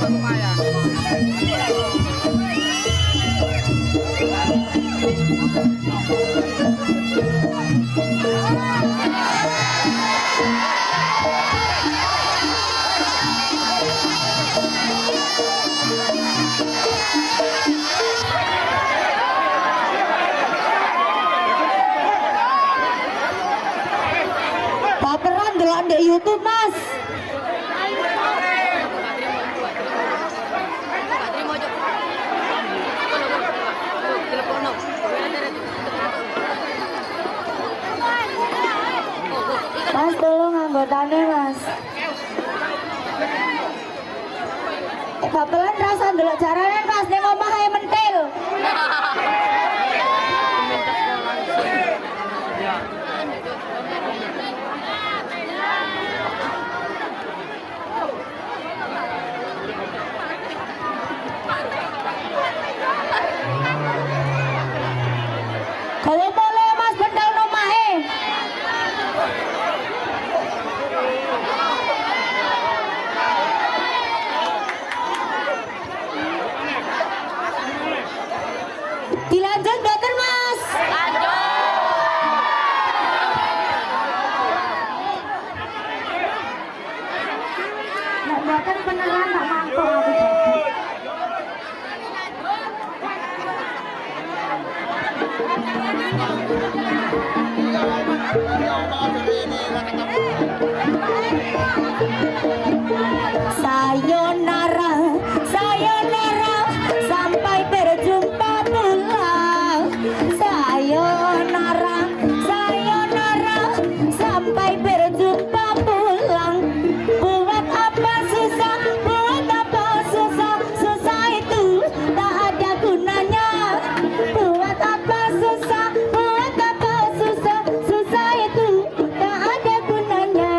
Baperan delok di YouTube, Mas. Mas tolong anggotane, Mas. Baperan rasa delok carane, Mas, ning omah ae mentil. Kalau boleh Mas bendel nomahe. Dilanjut mboten Mas? Lanjut. Nek mboten beneran tak mampu aku. Sayonara, sayonara, sampai berjumpa pulang. Sayonara, sayonara, sampai berjumpa pulang. Buat apa susah, buat apa susah, susah itu tak ada gunanya. Buat apa susah, buat apa susah, susah itu tak ada gunanya.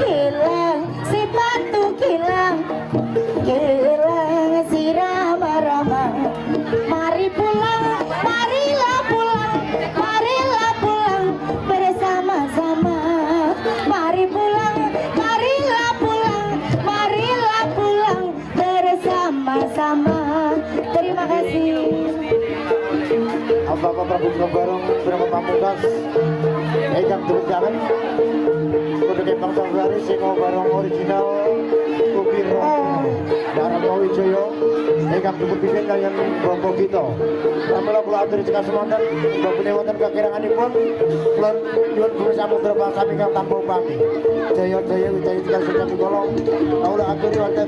Hilang si batu, hilang, hilang si rama-rama. Mari pulang, marilah pulang, marilah pulang bersama-sama. Mari pulang, marilah pulang, marilah pulang bersama-sama. Terima kasih. Bapak Prabu Barong Brahma Pamungkas ingkang dipunjaken kudu kembang Safari sing barong original Kupiro Darma Wijaya ingkang dipunpimpin kaliyan Bapak Gito. Pramila kula aturi cekak semanten bapune wonten kakiranganipun kula nyuwun Gusti Samudra Pasang ingkang tampung pami. Jaya-jaya wijaya cekak sujati kala kula aturi wonten